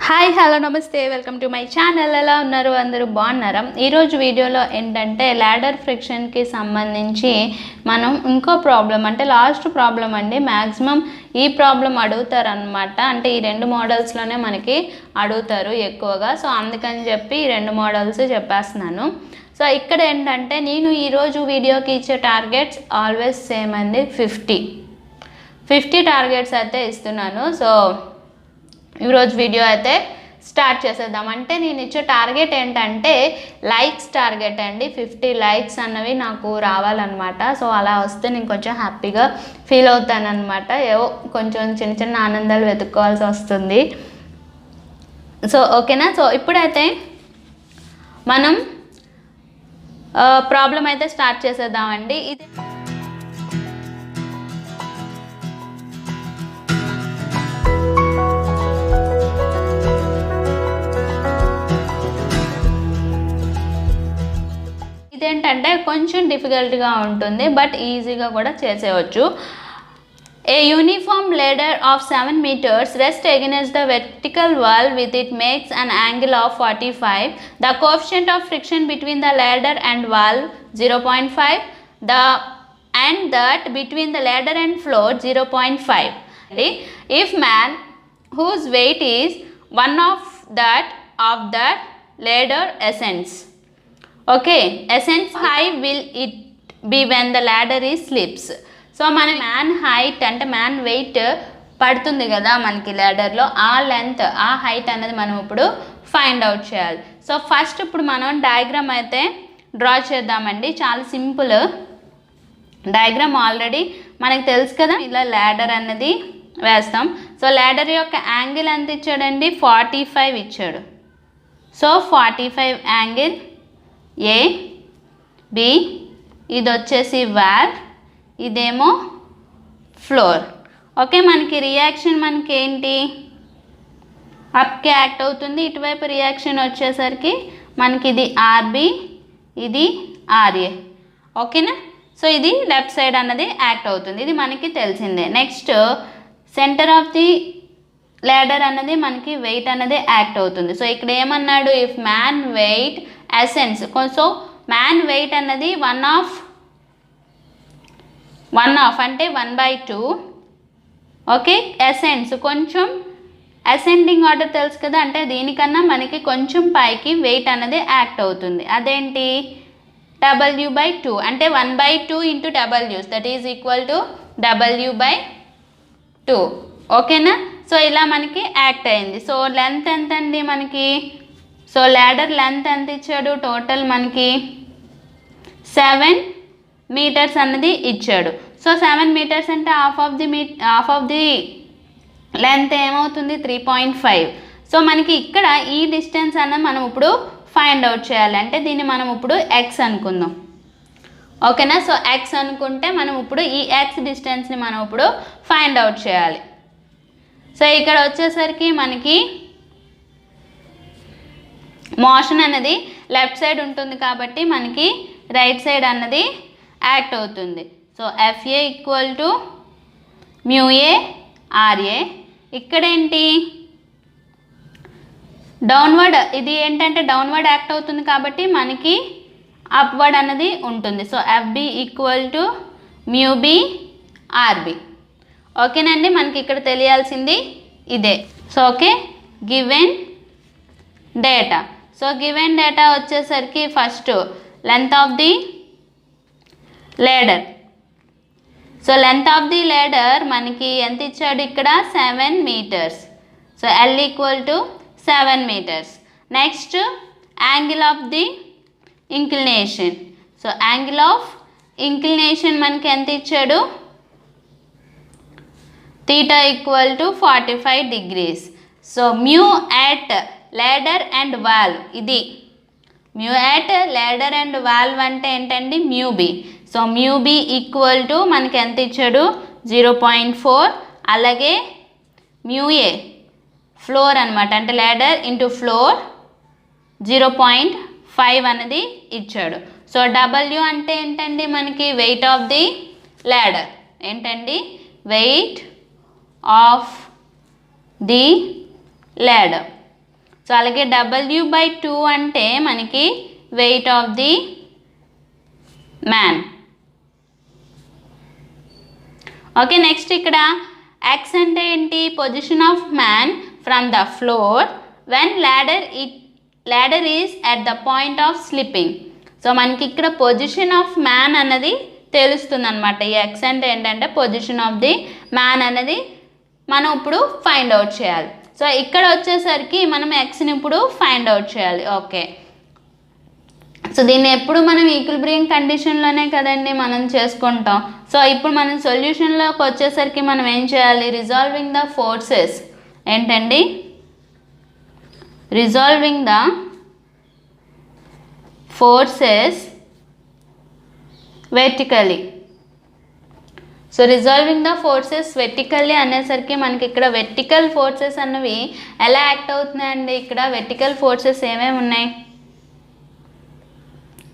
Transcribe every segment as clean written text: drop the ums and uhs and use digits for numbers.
Hi hello నమస్తే welcome to my channel. ఎలా ఉన్నారు? అందరూ బాగున్నారా? ఈరోజు వీడియోలో ఏంటంటే ల్యాడర్ ఫ్రిక్షన్కి సంబంధించి మనం ఇంకో ప్రాబ్లం అంటే లాస్ట్ ప్రాబ్లం అండి. మ్యాక్సిమం ఈ ప్రాబ్లం అడుగుతారనమాట. అంటే ఈ రెండు మోడల్స్లోనే మనకి అడుగుతారు ఎక్కువగా. సో అందుకని చెప్పి ఈ రెండు మోడల్స్ చెప్పేస్తున్నాను. సో ఇక్కడ ఏంటంటే నేను ఈరోజు వీడియోకి ఇచ్చే టార్గెట్స్ ఆల్వేస్ సేమ్ అండి. 50 టార్గెట్స్ అయితే ఇస్తున్నాను. సో ఈరోజు వీడియో అయితే స్టార్ట్ చేసేద్దాం. అంటే నేను ఇచ్చే టార్గెట్ ఏంటంటే లైక్స్ టార్గెట్ అండి. 50 లైక్స్ అన్నవి నాకు రావాలన్నమాట. సో అలా వస్తే నేను కొంచెం హ్యాపీగా ఫీల్ అవుతానన్నమాట. ఏవో కొంచెం చిన్న చిన్న ఆనందాలు వెతుక్కోవాల్సి వస్తుంది. సో ఓకేనా. సో ఇప్పుడైతే మనం ప్రాబ్లం అయితే స్టార్ట్ చేసేద్దామండి. ఇదేంటంటే కొంచెం డిఫికల్ట్గా ఉంటుంది, బట్ ఈజీగా కూడా చేసేయచ్చు. A uniform ladder of 7 meters rests against the vertical wall with it makes an angle of 45. The coefficient of friction between the ladder and wall 0.5. And that between the ladder and floor 0.5. If man whose weight is one of that ladder ascends. Okay, ascends high will it be when the ladder is slips. So మన man height అంటే man wait పడుతుంది కదా మనకి ల్యాడర్లో, ఆ length ఆ height అనేది మనం ఇప్పుడు ఫైండ్ అవుట్ చేయాలి. సో ఫస్ట్ ఇప్పుడు మనం డయాగ్రామ్ అయితే డ్రా చేద్దామండి. చాలా సింపుల్ డయాగ్రామ్, ఆల్రెడీ మనకు తెలుసు కదా. ఇలా ల్యాడర్ అన్నది వేస్తాం. సో ల్యాడర్ యొక్క యాంగిల్ ఎంత ఇచ్చాడండి? 45 ఇచ్చాడు. సో 45 యాంగిల్ ఏ, బి, ఇది వచ్చేసి వాల్, ఇదేమో ఫ్లోర్. ఓకే, మనకి రియాక్షన్ మనకి ఏంటి? అప్కి యాక్ట్ అవుతుంది. ఇటువైపు రియాక్షన్ వచ్చేసరికి మనకి ఇది ఆర్బి, ఇది ఆర్ఏ. ఓకేనా. సో ఇది లెఫ్ట్ సైడ్ అన్నది యాక్ట్ అవుతుంది, ఇది మనకి తెలిసిందే. Next center of the ladder అన్నది మనకి వెయిట్ అన్నది యాక్ట్ అవుతుంది. సో ఇక్కడ ఏమన్నాడు? If man weight ascends. So man weight అన్నది వన్ ఆఫ్ అంటే 1/2. ఓకే, అసెండ్స్ కొంచెం అసెండింగ్ ఆర్డర్ తెలుసు కదా, అంటే దీనికన్నా మనకి కొంచెం పైకి వెయిట్ అన్నది యాక్ట్ అవుతుంది. అదేంటి? W/2 అంటే 1/2 ఇంటూ డబ్ల్యూస్, that is equal to W/2. ఓకేనా. సో ఇలా మనకి యాక్ట్ అయింది. సో లెంత్ ఎంత అండి మనకి? సో ల్యాడర్ లెంత్ ఎంత ఇచ్చాడు? టోటల్ మనకి 7 మీటర్స్ అన్నది ఇచ్చాడు. సో 7 మీటర్స్ అంటే హాఫ్ ఆఫ్ ది లెంత్ ఏమవుతుంది? 3.5. సో మనకి ఇక్కడ ఈ డిస్టెన్స్ అన్నది మనం ఇప్పుడు ఫైండ్ అవుట్ చేయాలి. అంటే దీన్ని మనం ఇప్పుడు ఎక్స్ అనుకుందాం. ఓకేనా. సో ఎక్స్ అనుకుంటే మనం ఇప్పుడు ఈ ఎక్స్ డిస్టెన్స్ని మనం ఇప్పుడు ఫైండ్ అవుట్ చేయాలి. సో ఇక్కడ వచ్చేసరికి మనకి మోషన్ అనేది లెఫ్ట్ సైడ్ ఉంటుంది కాబట్టి మనకి రైట్ సైడ్ అన్నది యాక్ట్ అవుతుంది. So FA equal to mu A RA. ఇక్కడేంటి? డౌన్వర్డ్, ఇది ఏంటంటే డౌన్వర్డ్ యాక్ట్ అవుతుంది కాబట్టి మనకి అప్వర్డ్ అన్నది ఉంటుంది. So FB equal to mu B RB. ఓకేనండి, మనకి ఇక్కడ తెలియాల్సింది ఇదే. So okay, given data. So given data వచ్చేసరికి first length of the ladder. So length of the ladder మనకి ఎంత ఇచ్చాడు? ఇక్కడ 7 meters. So L equal to 7 meters. Next angle of the inclination. So angle of inclination మనకి ఎంత ఇచ్చాడు? Theta equal to 45 degrees. So mu at ladder and wall, ఇది mu at ladder and valve అంటే ఏంటండి? మ్యూబి. సో మ్యూబి ఈక్వల్ టు మనకి ఎంత ఇచ్చాడు? 0.4. అలాగే మ్యూఏ ఫ్లోర్ అనమాట, అంటే ల్యాడర్ ఇంటూ ఫ్లోర్ 0.5 అనేది ఇచ్చాడు. సో W అంటే ఏంటండి? మనకి వెయిట్ ఆఫ్ ది ల్యాడర్. ఏంటండి? Weight of the ladder. So అలాగే W/2 అంటే మనకి weight of the man. Okay, next ఇక్కడ x అంటే ఏంటి? Position of man from the floor when ladder is at the point of slipping. So మనకి ఇక్కడ position of man అన్నది తెలుస్తుంది అనమాట. ఈ x అంటే ఏంటంటే పొజిషన్ ఆఫ్ ది మ్యాన్ అనేది మనం ఇప్పుడు ఫైండ్ అవుట్ చేయాలి. సో ఇక్కడ వచ్చేసరికి మనం xని ఇప్పుడు ఫైండ్ అవుట్ చేయాలి. ఓకే, సో దీన్ని ఎప్పుడు మనం ఈక్విలిబ్రియం కండిషన్లోనే కదండి మనం చేసుకుంటాం. సో ఇప్పుడు మనం సొల్యూషన్లోకి వచ్చేసరికి మనం ఏం చేయాలి? రిజాల్వింగ్ ద ఫోర్సెస్ ఏంటండి? Resolving the forces vertically. So resolving the forces vertically అనేసరికి మనకి ఇక్కడ వెర్టికల్ ఫోర్సెస్ అన్నవి ఎలా యాక్ట్ అవుతున్నాయండి? ఇక్కడ వెర్టికల్ ఫోర్సెస్ ఏమేమి ఉన్నాయి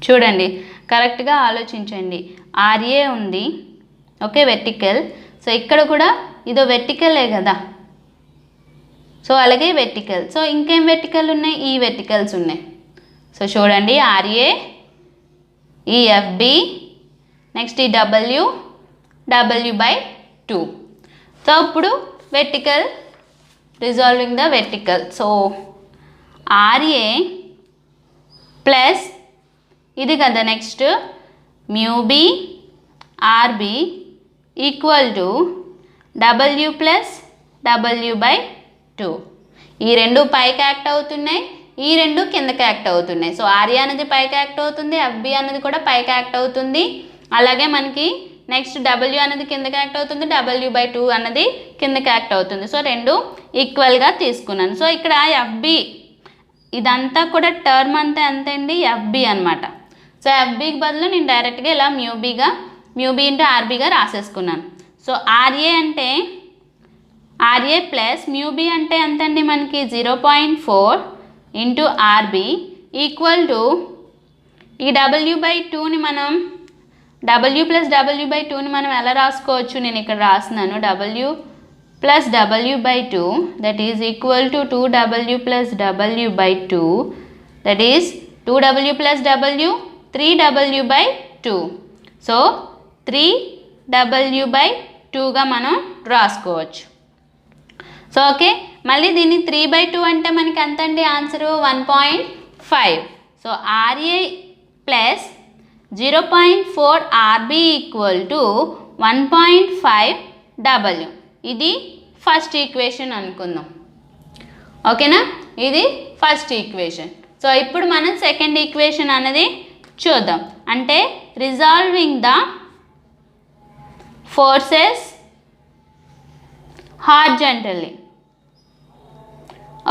చూడండి, కరెక్ట్గా ఆలోచించండి. RA ఉంది, ఓకే, వెర్టికల్. సో ఇక్కడ కూడా ఇదో వెర్టికలే కదా. సో అలాగే వెర్టికల్. సో ఇంకేం వెర్టికల్ ఉన్నాయి? ఈ వెర్టికల్స్ ఉన్నాయి. సో చూడండి, RA, ఈ FB, నెక్స్ట్ ఈ W/2. సో ఇప్పుడు vertical, resolving the vertical. So RA plus ఇది కదా next μB RB equal to W plus W/2. ఈ రెండు పైకి యాక్ట్ అవుతున్నాయి, ఈ రెండు కిందకి యాక్ట్ అవుతున్నాయి. సో RA అనేది పైకి యాక్ట్ అవుతుంది, FB అనేది కూడా పైకి యాక్ట్ అవుతుంది. అలాగే మనకి నెక్స్ట్ W అనేది కిందకి యాక్ట్ అవుతుంది, W/2 అనేది కిందకి యాక్ట్ అవుతుంది. సో రెండు ఈక్వల్గా తీసుకున్నాను. సో ఇక్కడ FB ఇదంతా కూడా టర్మ్ అంతా ఎంతండి? FB అనమాట. సో FBకి బదులు నేను డైరెక్ట్గా ఇలా μB ఇంటూ RBగా రాసేసుకున్నాను. సో RA అంటే RA ప్లస్ μB అంటే ఎంతండి? మనకి 0.4 ఇంటూ RB ఈక్వల్ టు ఈ W/2ని మనం W ప్లస్ W/2ని మనం ఎలా రాసుకోవచ్చు? నేను ఇక్కడ రాస్తున్నాను. W plus W/2 that is equal to 2W plus W/2 that is 2W plus W 3W/2. So 3W/2గా మనం రాసుకోవచ్చు. సో ఓకే, మళ్ళీ దీన్ని 3/2 అంటే మనకి ఎంతండి? Answer 1.5. So RA plus 0.4 RB equal to 1.5 W. ఇది ఫస్ట్ ఈక్వేషన్ అనుకుందాం. ఓకేనా, ఇది ఫస్ట్ ఈక్వేషన్. సో ఇప్పుడు మనం సెకండ్ ఈక్వేషన్ అనేది చూద్దాం. అంటే resolving the forces horizontally.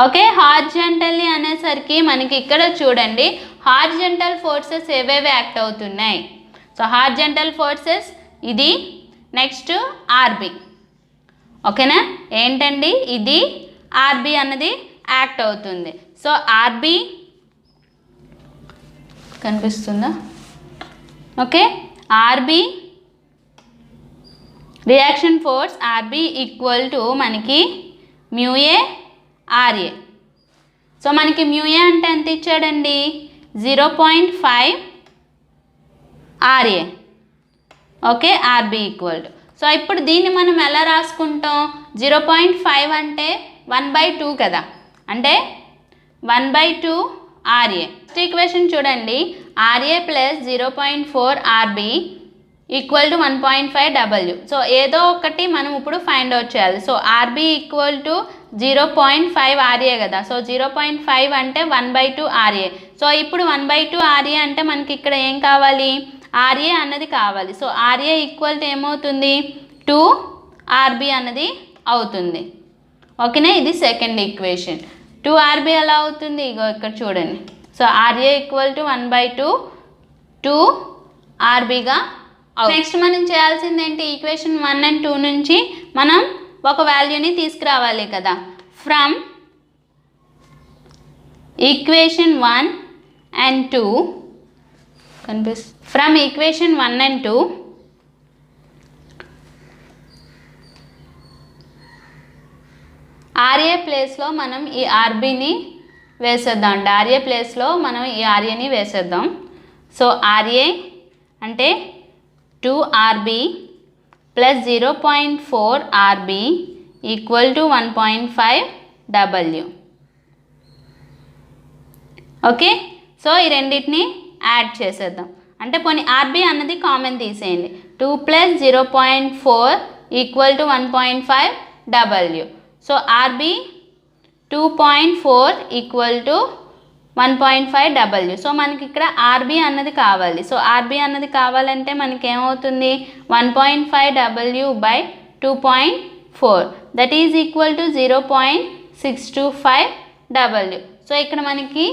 Okay, horizontally అనేసరికి మనకి ఇక్కడ చూడండి హార్జెంటల్ ఫోర్సెస్ ఏవేవి యాక్ట్ అవుతున్నాయి. సో హార్జెంటల్ ఫోర్సెస్ ఇది, నెక్స్ట్ RB. ఓకేనా, ఏంటండి? ఇది RB అన్నది యాక్ట్ అవుతుంది. సో RB కనిపిస్తుందా? Okay, RB reaction force RB equal to మనకి μA RA. సో మనకి μA అంటే ఎంత ఇచ్చాడండి? 0.5 RA. Okay, RB equal to. So ఇప్పుడు దీన్ని మనం ఎలా రాసుకుంటాం? 0.5 అంటే 1/2 కదా, అంటే 1/2 RA. నెక్స్ట్ ఈక్వేషన్ చూడండి, RA plus 0.4 RB equal to 1.5 W. So ఏదో ఒకటి మనం ఇప్పుడు ఫైండ్ అవుట్ చేయాలి. So RB equal to 0.5 RA కదా. సో 0.5 అంటే 1/2 RA. సో ఇప్పుడు 1/2 RA అంటే మనకి ఇక్కడ ఏం కావాలి? RA అన్నది కావాలి. సో RA ఈక్వల్ టు ఏమవుతుంది? 2 RB అన్నది అవుతుంది. ఓకేనా, ఇది సెకండ్ ఈక్వేషన్. 2 RB ఎలా అవుతుంది? ఇగో ఇక్కడ చూడండి. సో RA ఈక్వల్ టు 1/2 2 RBగా. నెక్స్ట్ మనం చేయాల్సింది ఏంటి? ఈక్వేషన్ 1 and 2 నుంచి మనం ఒక వాల్యూని తీసుకురావాలి కదా. From equation 1 and 2 from equation 1 and 2 RA ప్లేస్లో మనం ఈ RBని వేసేద్దాం అండి. ఆర్ఏ ప్లేస్లో మనం ఈ ఆర్ఏని వేసేద్దాం. సో ఆర్ఏ అంటే 2RB plus 0.4RB equal to 1.5W. Okay, so ఈ రెండింటిని యాడ్ చేసేద్దాం. అంటే పోనీ ఆర్బీ అన్నది కామన్ తీసేయండి. 2 plus 0.4 equal to 1.5W. So RB 2.4 equal to 1.5W. So మనకి ఇక్కడ ఆర్బీ అన్నది కావాలి. సో ఆర్బీ అన్నది కావాలంటే మనకి ఏమవుతుంది, 1.5W by 2.4 that is equal to 0.625W. So ఇక్కడ మనకి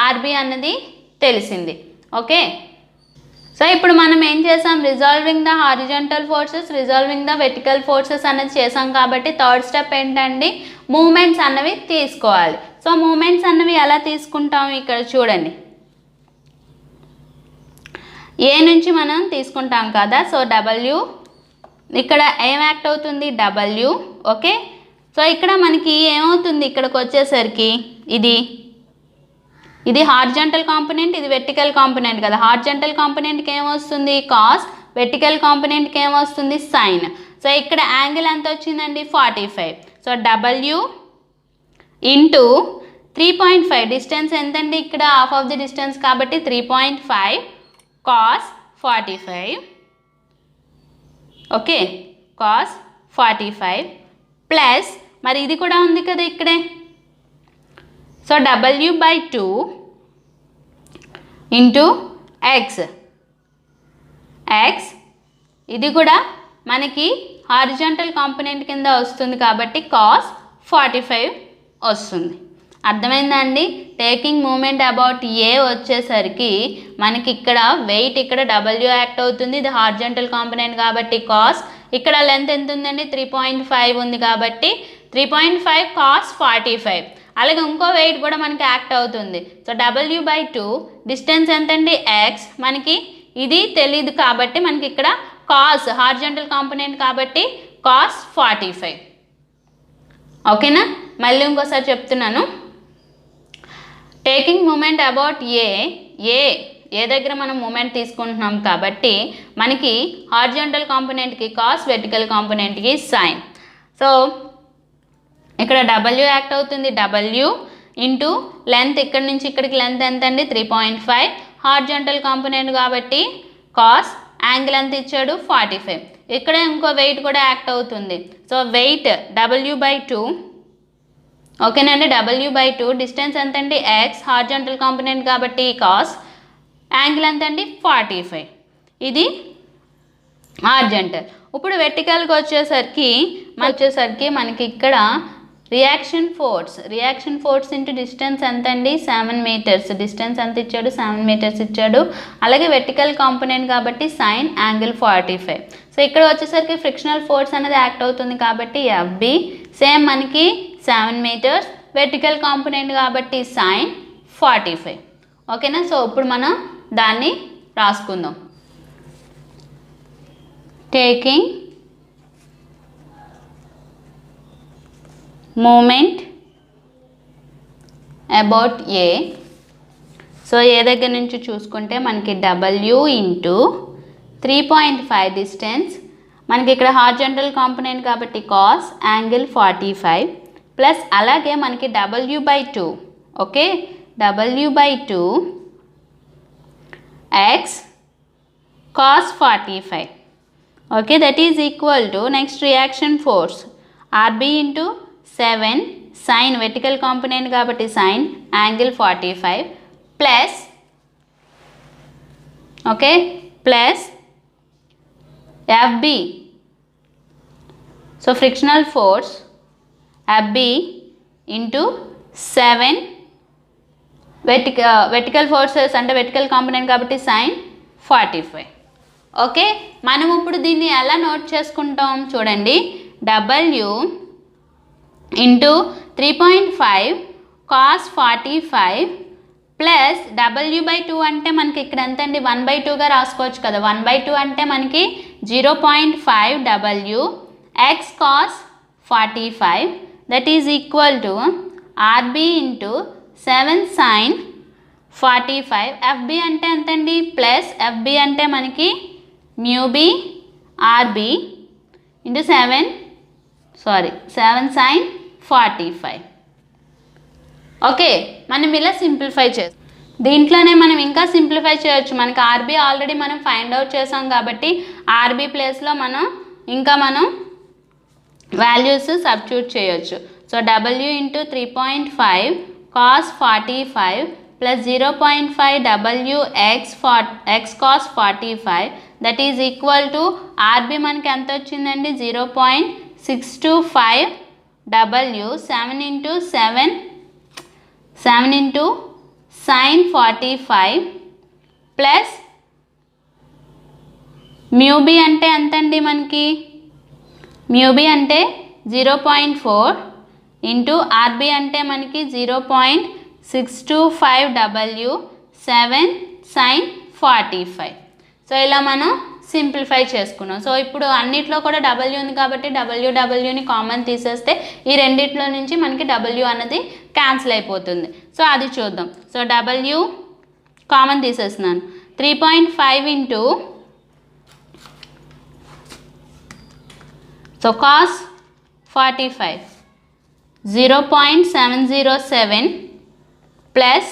ఆర్బీ అన్నది తెలిసింది. ఓకే, సో ఇప్పుడు మనం ఏం చేసాం, resolving the horizontal forces, resolving the vertical forces అనేది చేసాం. కాబట్టి థర్డ్ స్టెప్ ఏంటండి, మూమెంట్స్ అన్నవి తీసుకోవాలి. సో మూమెంట్స్ అన్నవి ఎలా తీసుకుంటాం, ఇక్కడ చూడండి. ఏ నుంచి మనం తీసుకుంటాం కదా, సో డబ్ల్యూ ఇక్కడ ఏం యాక్ట్ అవుతుంది, డబ్ల్యూ. ఓకే, సో ఇక్కడ మనకి ఏమవుతుంది, ఇక్కడికి వచ్చేసరికి ఇది హారిజాంటల్ కాంపోనెంట్, ఇది వెర్టికల్ కాంపోనెంట్ కదా. హారిజాంటల్ కాంపోనెంట్కి ఏమొస్తుంది కాస్, వెర్టికల్ కాంపోనెంట్కి ఏమొస్తుంది సైన్. సో ఇక్కడ యాంగిల్ ఎంత వచ్చిందండి 45. సో డబ్ల్యూ ఇంటూ 3.5, డిస్టెన్స్ ఎంతండి ఇక్కడ హాఫ్ ఆఫ్ ది డిస్టెన్స్ కాబట్టి 3.5 కాస్ 45. ఓకే, కాస్ 45 ప్లస్ మరి ఇది కూడా ఉంది కదా ఇక్కడే. So W by 2 into X ఇది కూడా మనకి హారిజాంటల్ కాంపోనెంట్ కింద వస్తుంది కాబట్టి కాస్ 45 వస్తుంది. అర్థమైందా అండి. టేకింగ్ మూమెంట్ అబౌట్ ఏ వచ్చేసరికి మనకి ఇక్కడ వెయిట్ ఇక్కడ W యాక్ట్ అవుతుంది, ఇది హారిజాంటల్ కాంపోనెంట్ కాబట్టి కాస్, ఇక్కడ లెంత్ ఎంత ఉందండి 3.5 ఉంది కాబట్టి 3.5 కాస్ 45. అలాగే ఇంకో వెయిట్ కూడా మనకి యాక్ట్ అవుతుంది. సో W బై 2 డిస్టెన్స్ ఎంతండి ఎక్స్, మనకి ఇది తెలీదు కాబట్టి మనకి ఇక్కడ కాస్ హారిజాంటల్ కాంపోనెంట్ కాబట్టి కాస్ 45. ఓకేనా, మళ్ళీ ఇంకోసారి చెప్తున్నాను. టేకింగ్ మూమెంట్ అబౌట్ ఏ దగ్గర మనం మూమెంట్ తీసుకుంటున్నాం కాబట్టి మనకి హారిజాంటల్ కాంపోనెంట్కి కాస్, వెర్టికల్ కాంపోనెంట్కి సైన్. సో ఇక్కడ W యాక్ట్ అవుతుంది, W ఇంటూ లెంత్ ఇక్కడ నుంచి ఇక్కడికి లెంత్ ఎంత అండి 3.5, హారిజాంటల్ కాంపోనెంట్ కాబట్టి కాస్, యాంగిల్ ఎంత ఇచ్చాడు 45. ఇక్కడ ఇంకో వెయిట్ కూడా యాక్ట్ అవుతుంది. So weight W by 2. ఓకేనండి, W బై 2 డిస్టెన్స్ ఎంత అండి ఎక్స్, హారిజాంటల్ కాంపోనెంట్ కాబట్టి కాస్, యాంగిల్ ఎంత అండి 45. ఇది హారిజాంటల్. ఇప్పుడు వెర్టికల్కి వచ్చేసరికి మనకి ఇక్కడ రియాక్షన్ ఫోర్స్ ఇంటూ డిస్టెన్స్ ఎంత అండి 7 మీటర్స్. డిస్టెన్స్ ఎంత ఇచ్చాడు 7 మీటర్స్ ఇచ్చాడు. అలాగే వెర్టికల్ కాంపోనెంట్ కాబట్టి సైన్, యాంగిల్ 45. సో ఇక్కడ వచ్చేసరికి ఫ్రిక్షనల్ ఫోర్స్ అనేది యాక్ట్ అవుతుంది కాబట్టి FB సేమ్ మనకి 7 మీటర్స్, వెర్టికల్ కాంపోనెంట్ కాబట్టి సైన్ 45. ఓకేనా, సో ఇప్పుడు మనం దాన్ని రాసుకుందాం. Taking moment about A. So A దగ్గర నుంచి చూసుకుంటే మనకి W ఇంటూ 3.5 డిస్టెన్స్, మనకి ఇక్కడ హారిజాంటల్ కాంపోనెంట్ కాబట్టి కాస్, యాంగిల్ 45 ప్లస్ అలాగే మనకి W by 2. Okay, W by 2 x cos 45. Okay, that is equal to next reaction force RB into 7 sine, vertical component కాబట్టి sine, angle 45 plus okay plus FB. So frictional force FB into 7 vertical forces అంటే vertical component కాబట్టి sine 45. Okay, మనం ఇప్పుడు దీన్ని ఎలా note చేసుకుంటాం చూడండి. W into 3.5 cos 45 plus W by 2 అంటే మనకి ఇక్కడ ఎంత అండి 1/2గా రాసుకోవచ్చు కదా. 1/2 అంటే మనకి 0.5W X cos 45 that is equal to RB into 7 sin 45. FB అంటే ఎంతండి ప్లస్ FB అంటే మనకి mu B RB into 7 sin 45. Okay, మనం ఇలా సింప్లిఫై చేస్తాం. దీంట్లోనే మనం ఇంకా సింప్లిఫై చేయొచ్చు. మనకి RB ఆల్రెడీ మనం ఫైండ్ అవుట్ చేసాం కాబట్టి RB ప్లేస్లో మనం వాల్యూస్ సబ్స్టిట్యూట్ చేయొచ్చు. So W into 3.5 cos 45 plus 0.5 W x cos 45 that is equal to RB మనకి ఎంత వచ్చిందండి 0.625 W 7 into sin 45 plus mu B అంటే ఎంతండి మనకి మ్యూ బి అంటే 0.4 ఇంటూ RB అంటే మనకి 0.625 W 7 sin 45. సో ఇలా మనం సింప్లిఫై చేసుకున్నాం. సో ఇప్పుడు అన్నిట్లో కూడా W ఉంది కాబట్టి Wని కామన్ తీసేస్తే ఈ రెండిట్లో నుంచి మనకి W అన్నది క్యాన్సిల్ అయిపోతుంది. సో అది చూద్దాం. సో W కామన్ తీసేస్తున్నాను. 3.5 into so cos 45 0.707 plus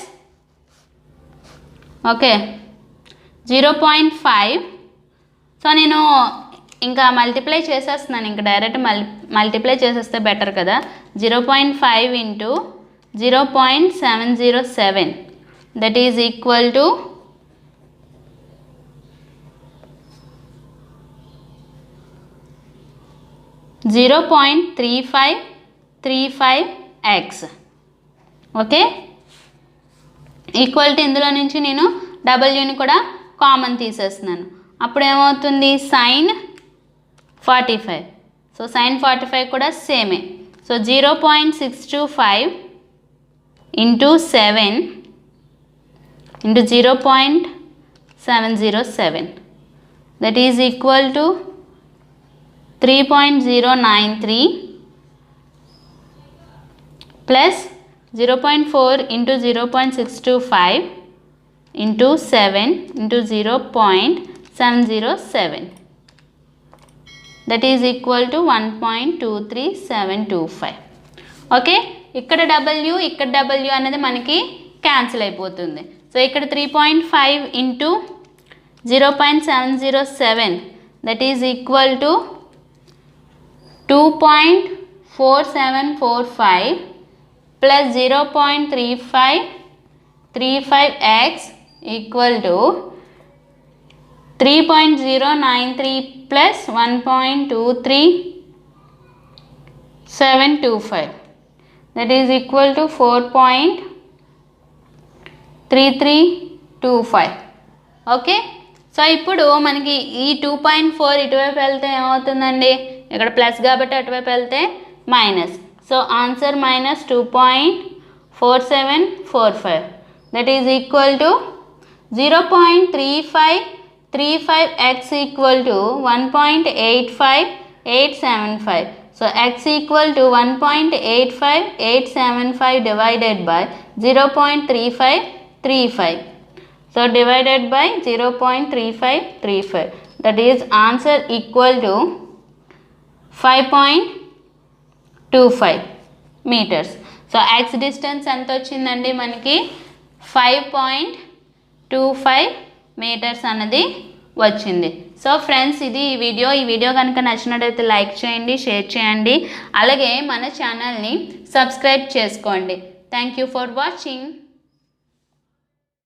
okay 0.5. So నేను ఇంకా మల్టిప్లై చేసేస్తున్నాను, ఇంకా డైరెక్ట్ మల్టిప్లై చేసేస్తే బెటర్ కదా. 0.5 into 0.707 that is equal to 0.3535x. Okay, equal to ఇందులో నుంచి నేను Wని కూడా కామన్ తీసేస్తున్నాను. అప్పుడు ఏమవుతుంది sin 45. సో sin 45 కూడా సేమే. So 0.625 into 7 into 0.707 that is equal to 3.093 plus 0.4 into 0.625 into 7 into 0.707 that is equal to 1.23725. Okay, ఇక్కడ W ఇక్కడ W అనేది మనకి క్యాన్సిల్ అయిపోతుంది. సో ఇక్కడ 3.5 into 0.707 that is equal to 2.4745 plus 0.3535x equal to 3.093 plus 1.23725 that is equal to 4.3325. Okay, so ఇప్పుడు మనకి ఈ 2.4 ఇటువైపు వెళ్తే ఏమవుతుందండి, ఇక్కడ ప్లస్ కాబట్టి అటువైపు వెళ్తే minus. So answer minus 2.4745 that is equal to 0.3535x equal to 1.85875. So x equal to 1.85875 divided by 0.3535. So divided by 0.3535 that is answer equal to 5.25 metres. So x distance ఎంత వచ్చిందండి మనకి 5.25 మీటర్స్ అన్నది వచ్చింది. So friends, ఇది ఈ video కనుక నచ్చినట్టయితే like చేయండి, షేర్ చేయండి, అలాగే మన ఛానల్ని సబ్స్క్రైబ్ చేసుకోండి. Thank you for watching.